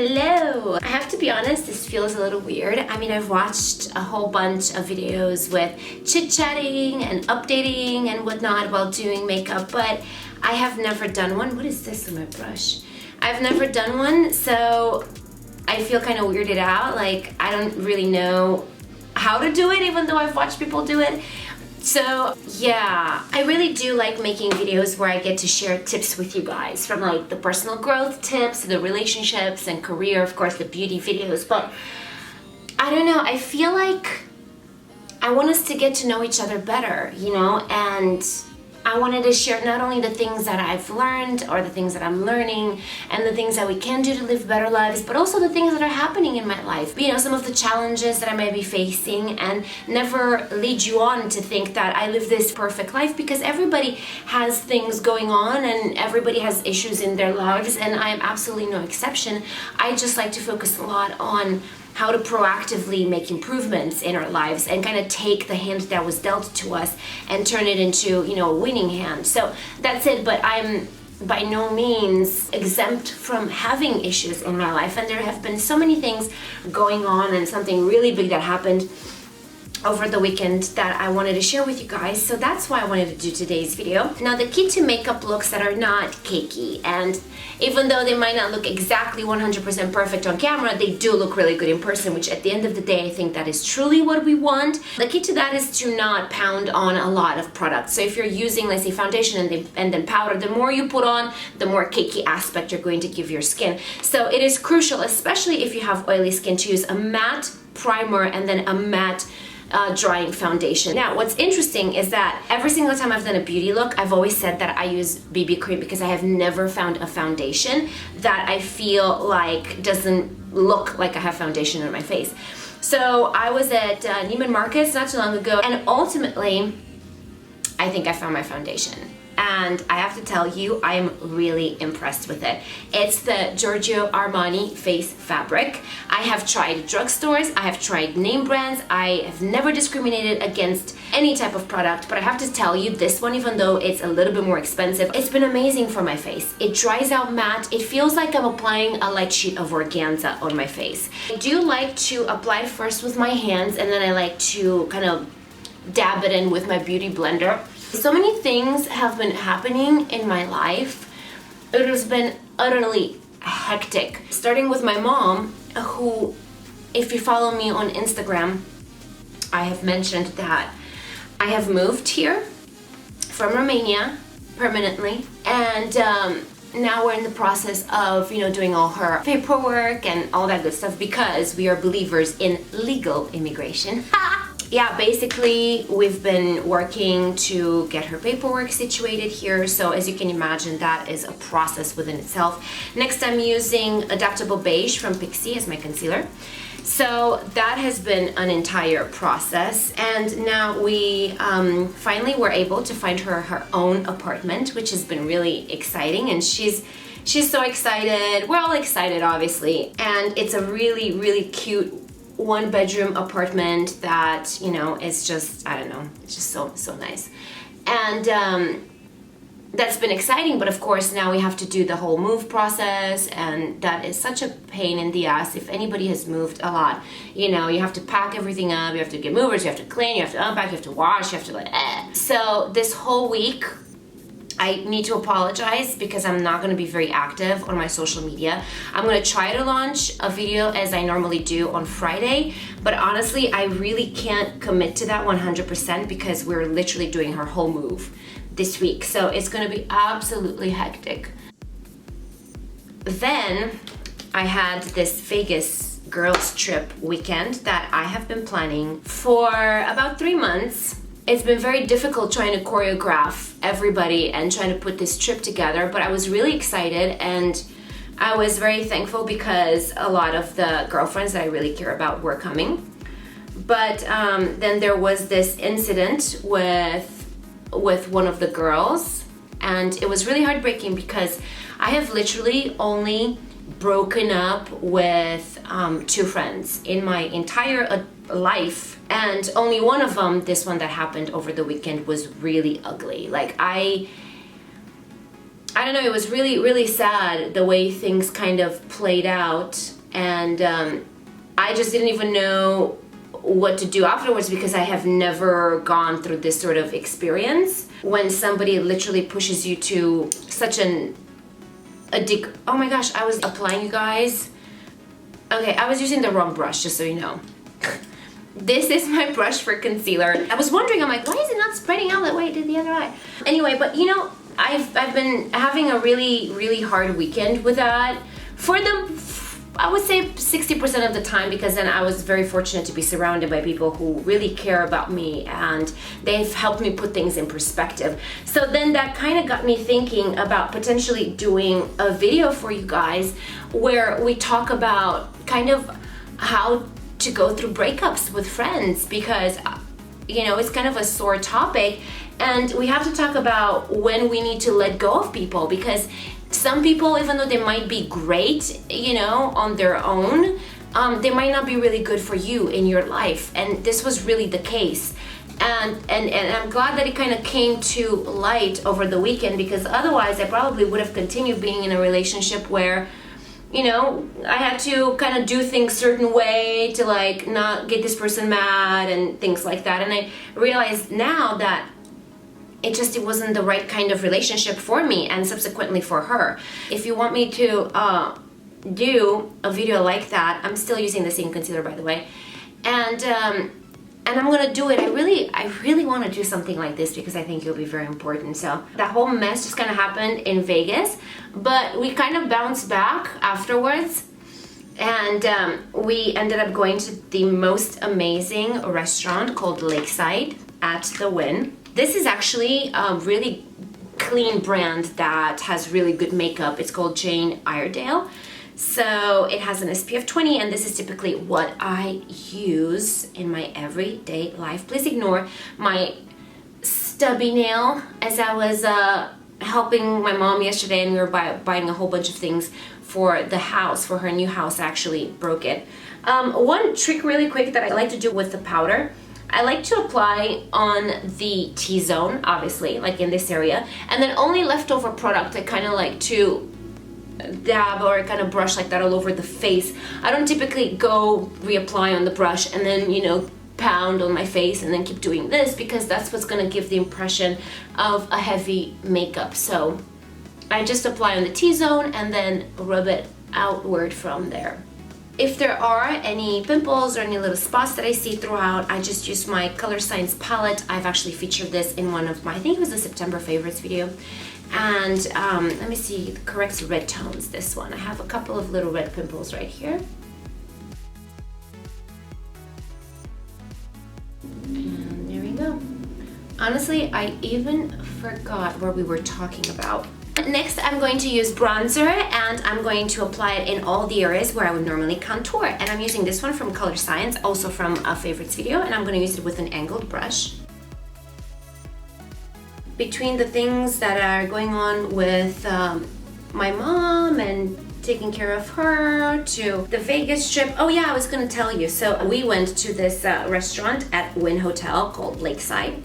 Hello! I have to be honest, this feels a little weird. I mean, I've watched a whole bunch of videos with chit-chatting and updating and whatnot while doing makeup, but I have never done one. What is this on my brush? I've never done one, so I feel kind of weirded out. Like, I don't really know how to do it, even though I've watched people do it. So yeah, I really do like making videos where I get to share tips with you guys, from like the personal growth tips, the relationships and career, of course the beauty videos, but I don't know, I feel like I want us to get to know each other better, you know, and I wanted to share not only the things that I've learned or the things that I'm learning and the things that we can do to live better lives, but also the things that are happening in my life. You know, some of the challenges that I may be facing, and never lead you on to think that I live this perfect life, because everybody has things going on and everybody has issues in their lives, and I am absolutely no exception. I just like to focus a lot on how to proactively make improvements in our lives and kind of take the hand that was dealt to us and turn it into, you know, a winning hand. So that's it, but I'm by no means exempt from having issues in my life, and there have been so many things going on and something really big that happened over the weekend that I wanted to share with you guys, so that's why I wanted to do today's video. Now, the key to makeup looks that are not cakey, and even though they might not look exactly 100% perfect on camera, they do look really good in person, which at the end of the day, I think that is truly what we want. The key to that is to not pound on a lot of products. So if you're using, let's say, foundation and then powder, the more you put on, the more cakey aspect you're going to give your skin. So it is crucial, especially if you have oily skin, to use a matte primer and then a matte drying foundation. Now, what's interesting is that every single time I've done a beauty look, I've always said that I use BB cream, because I have never found a foundation that I feel like doesn't look like I have foundation on my face. So I was at Neiman Marcus not too long ago, and ultimately, I think I found my foundation. And I have to tell you, I'm really impressed with it. It's the Giorgio Armani Face Fabric. I have tried drugstores, I have tried name brands, I have never discriminated against any type of product, but I have to tell you, this one, even though it's a little bit more expensive, it's been amazing for my face. It dries out matte, it feels like I'm applying a light sheet of organza on my face. I do like to apply it first with my hands, and then I like to kind of dab it in with my beauty blender. So many things have been happening in my life. It has been utterly hectic. Starting with my mom, who, if you follow me on Instagram, I have mentioned that I have moved here from Romania permanently, and now we're in the process of, you know, doing all her paperwork and all that good stuff, because we are believers in legal immigration. Yeah, basically, we've been working to get her paperwork situated here, so as you can imagine, that is a process within itself. Next, I'm using Adaptable Beige from Pixi as my concealer. So that has been an entire process, and now we finally were able to find her her own apartment, which has been really exciting, and she's so excited. We're all excited, obviously, and it's a really, really cute one-bedroom apartment that, you know, is just, I don't know, it's just so nice. And that's been exciting, but of course now we have to do the whole move process, and that is such a pain in the ass. If anybody has moved a lot, you know, you have to pack everything up, you have to get movers, you have to clean, you have to unpack, you have to wash, you have to like, So this whole week, I need to apologize because I'm not going to be very active on my social media. I'm going to try to launch a video as I normally do on Friday, but honestly, I really can't commit to that 100% because we're literally doing her whole move this week. So it's going to be absolutely hectic. Then I had this Vegas girls trip weekend that I have been planning for about 3 months. It's been very difficult trying to choreograph everybody and trying to put this trip together, but I was really excited, and I was very thankful because a lot of the girlfriends that I really care about were coming. But then there was this incident with one of the girls, and it was really heartbreaking because I have literally only broken up with 2 friends in my entire life, and only one of them, this one that happened over the weekend, was really ugly. Like, I I don't know, it was really, really sad the way things kind of played out, and I just didn't even know what to do afterwards because I have never gone through this sort of experience when somebody literally pushes you to such oh my gosh, I was applying, you guys. Okay, I was using the wrong brush, just so you know. This is my brush for concealer. I was wondering, I'm like, why is it not spreading out that way it did the other eye? Anyway, but you know, I've been having a really, really hard weekend with that. I would say 60% of the time, because then I was very fortunate to be surrounded by people who really care about me and they've helped me put things in perspective. So then that kind of got me thinking about potentially doing a video for you guys where we talk about kind of how to go through breakups with friends, because you know, it's kind of a sore topic, and we have to talk about when we need to let go of people, because some people, even though they might be great, you know, on their own, they might not be really good for you in your life, and this was really the case. And I'm glad that it kind of came to light over the weekend, because otherwise I probably would have continued being in a relationship where, you know, I had to kind of do things certain way to like not get this person mad and things like that. And I realized now that it wasn't the right kind of relationship for me and subsequently for her. If you want me to do a video like that, I'm still using the same concealer, by the way, and I'm gonna do it. I really want to do something like this because I think it'll be very important. So that whole mess just kind of happened in Vegas, but we kind of bounced back afterwards, and we ended up going to the most amazing restaurant called Lakeside at the Wynn. This is actually a really clean brand that has really good makeup. It's called Jane Iredale. So it has an SPF 20, and this is typically what I use in my everyday life. Please ignore my stubby nail, as I was helping my mom yesterday and we were buying a whole bunch of things for the house, for her new house. I actually broke it. One trick really quick that I like to do with the powder, I like to apply on the T-zone, obviously, like in this area, and then only leftover product I kind of like to dab or kind of brush like that all over the face. I don't typically go reapply on the brush and then, you know, pound on my face and then keep doing this, because that's what's going to give the impression of a heavy makeup. So I just apply on the T-zone and then rub it outward from there. If there are any pimples or any little spots that I see throughout, I just use my Color Science palette. I've actually featured this in one of my, I think it was the September favorites video. And let me see, it corrects red tones, this one. I have a couple of little red pimples right here. And there we go. Honestly, I even forgot what we were talking about. Next, I'm going to use bronzer, and I'm going to apply it in all the areas where I would normally contour. And I'm using this one from Color Science, also from a favorites video, and I'm going to use it with an angled brush. Between the things that are going on with my mom and taking care of her, to the Vegas trip. Oh yeah, I was gonna tell you. So we went to this restaurant at Wynn Hotel called Lakeside,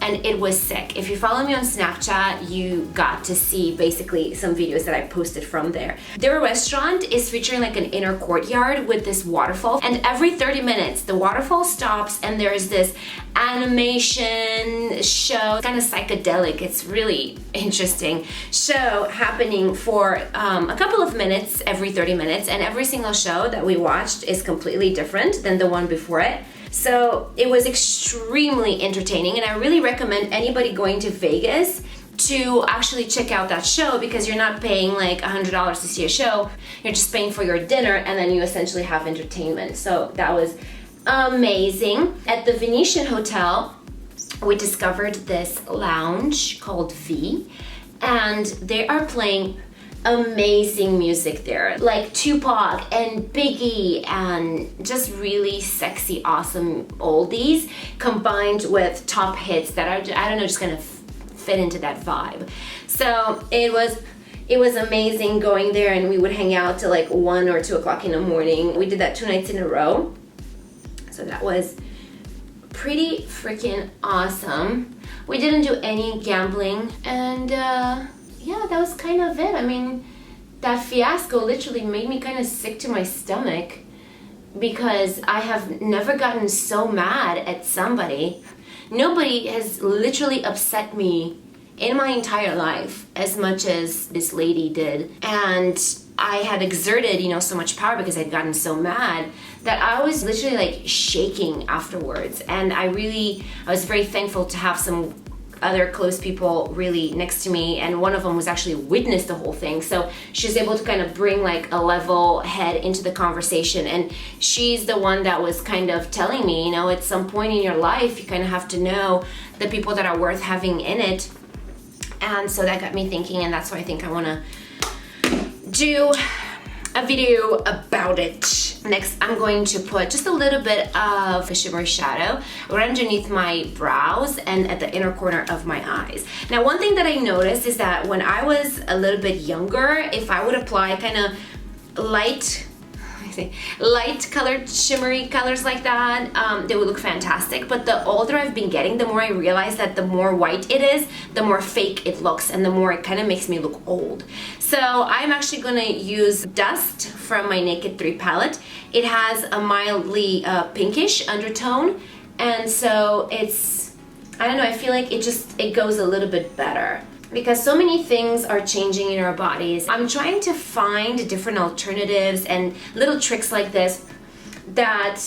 and it was sick. If you follow me on Snapchat, you got to see basically some videos that I posted from there. Their restaurant is featuring like an inner courtyard with this waterfall, and every 30 minutes the waterfall stops and there's this animation show, kind of psychedelic, it's really interesting show happening for a couple of minutes every 30 minutes, and every single show that we watched is completely different than the one before it. So it was extremely entertaining, and I really recommend anybody going to Vegas to actually check out that show, because you're not paying like $100 to see a show, you're just paying for your dinner, and then you essentially have entertainment. So that was amazing. At the Venetian Hotel, we discovered this lounge called V, and they are playing amazing music there, like Tupac and Biggie, and just really sexy, awesome oldies combined with top hits that are, I don't know, just kind of fit into that vibe. So it was amazing going there, and we would hang out till like 1 or 2 o'clock in the morning. We did that 2 nights in a row. So that was pretty freaking awesome. We didn't do any gambling, and yeah, that was kind of it. I mean, that fiasco literally made me kind of sick to my stomach because I have never gotten so mad at somebody. Nobody has literally upset me in my entire life as much as this lady did. And I had exerted, so much power because I'd gotten so mad that I was literally like shaking afterwards. And I was very thankful to have some other close people really next to me, and one of them was actually witnessed the whole thing, so she was able to kind of bring like a level head into the conversation. And she's the one that was kind of telling me, at some point in your life you kind of have to know the people that are worth having in it. And so that got me thinking, and that's why I think I want to do a video about it. Next, I'm going to put just a little bit of a shimmery shadow right underneath my brows and at the inner corner of my eyes. Now, one thing that I noticed is that when I was a little bit younger, if I would apply kind of light colored shimmery colors like that, they would look fantastic. But the older I've been getting, the more I realize that the more white it is, the more fake it looks, and the more it kind of makes me look old. So I'm actually gonna use Dust from my Naked 3 palette. It has a mildly pinkish undertone, and so it's, I don't know, I feel like it goes a little bit better. Because so many things are changing in our bodies. I'm trying to find different alternatives and little tricks like this that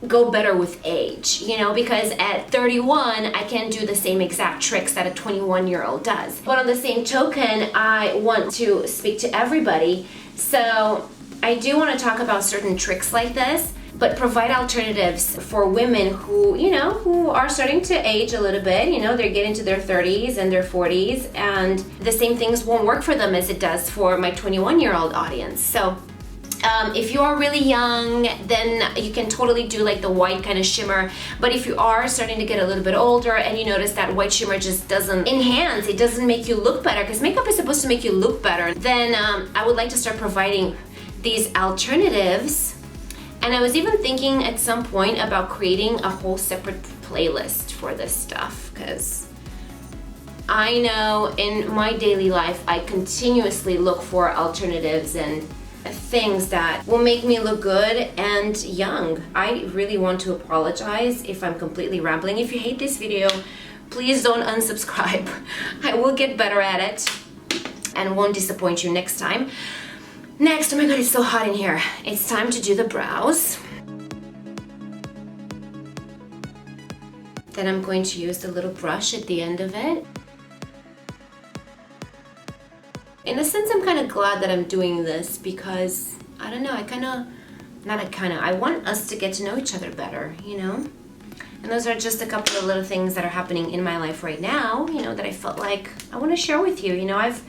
go better with age, because at 31, I can't do the same exact tricks that a 21-year-old does. But on the same token, I want to speak to everybody. So I do want to talk about certain tricks like this, but provide alternatives for women who, who are starting to age a little bit. They're getting to their 30s and their 40s, and the same things won't work for them as it does for my 21-year-old audience. So if you are really young, then you can totally do like the white kind of shimmer. But if you are starting to get a little bit older and you notice that white shimmer just doesn't enhance, it doesn't make you look better, because makeup is supposed to make you look better, then I would like to start providing these alternatives. And I was even thinking at some point about creating a whole separate playlist for this stuff, because I know in my daily life I continuously look for alternatives and things that will make me look good and young. I really want to apologize if I'm completely rambling. If you hate this video, please don't unsubscribe. I will get better at it and won't disappoint you next time. Next, oh my god, it's so hot in here. It's time to do the brows. Then I'm going to use the little brush at the end of it. In a sense, I'm kind of glad that I'm doing this because, I don't know, I want us to get to know each other better, And those are just a couple of little things that are happening in my life right now, that I felt like I want to share with you. I've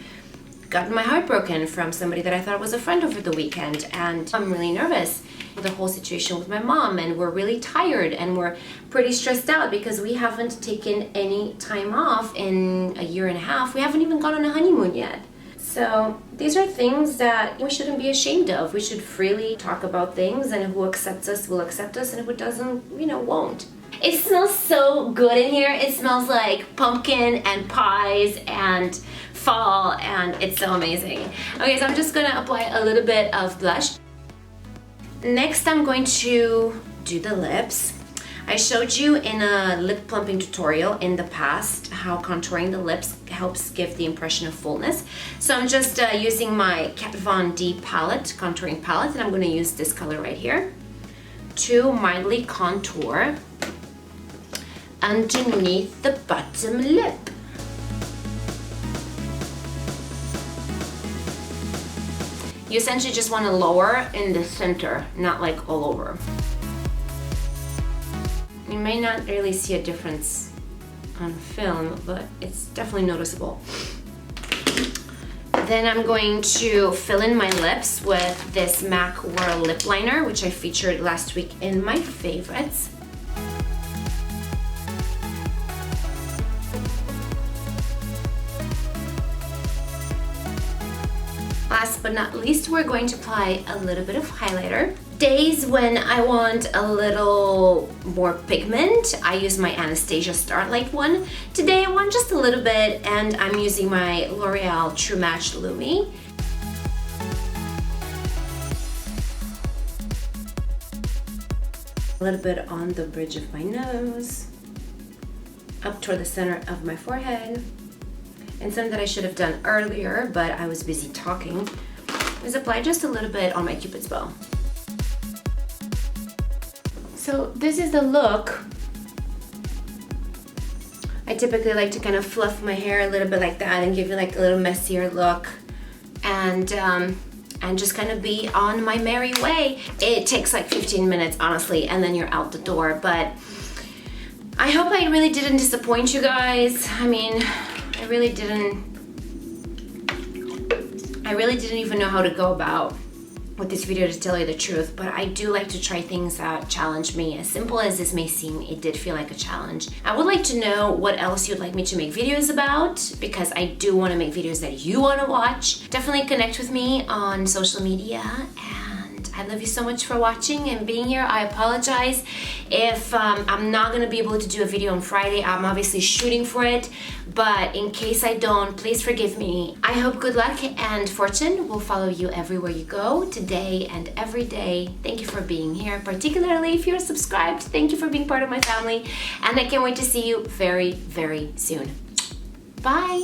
gotten my heart broken from somebody that I thought was a friend over the weekend, and I'm really nervous with the whole situation with my mom, and we're really tired and we're pretty stressed out because we haven't taken any time off in a year and a half. We haven't even gone on a honeymoon yet. So these are things that we shouldn't be ashamed of. We should freely talk about things, and who accepts us will accept us, and who doesn't, won't. It smells so good in here. It smells like pumpkin and pies and fall, and it's so amazing. Okay, so I'm just gonna apply a little bit of blush. Next, I'm going to do the lips. I showed you in a lip plumping tutorial in the past how contouring the lips helps give the impression of fullness. So I'm just using my Kat Von D palette, contouring palette, and I'm gonna use this color right here to mildly contour underneath the bottom lip. You essentially just want to lower in the center, not like all over. You may not really see a difference on film, but it's definitely noticeable. Then I'm going to fill in my lips with this MAC Whirl lip liner, which I featured last week in my favorites. Last but not least, we're going to apply a little bit of highlighter. Days when I want a little more pigment, I use my Anastasia Starlight one. Today I want just a little bit, and I'm using my L'Oreal True Match Lumi. A little bit on the bridge of my nose, up toward the center of my forehead. And something that I should have done earlier, but I was busy talking, is apply just a little bit on my Cupid's bow. So this is the look. I typically like to kind of fluff my hair a little bit like that and give you like a little messier look, and just kind of be on my merry way. It takes like 15 minutes, honestly, and then you're out the door. But I hope I really didn't disappoint you guys. I mean, I really didn't even know how to go about with this video, to tell you the truth, but I do like to try things that challenge me. As simple as this may seem, it did feel like a challenge. I would like to know what else you'd like me to make videos about, because I do want to make videos that you want to watch. Definitely connect with me on social media, and I love you so much for watching and being here. I apologize if I'm not gonna be able to do a video on Friday. I'm obviously shooting for it, but in case I don't, please forgive me. I hope good luck and fortune will follow you everywhere you go, today and every day. Thank you for being here, particularly if you're subscribed. Thank you for being part of my family, and I can't wait to see you very, very soon. Bye.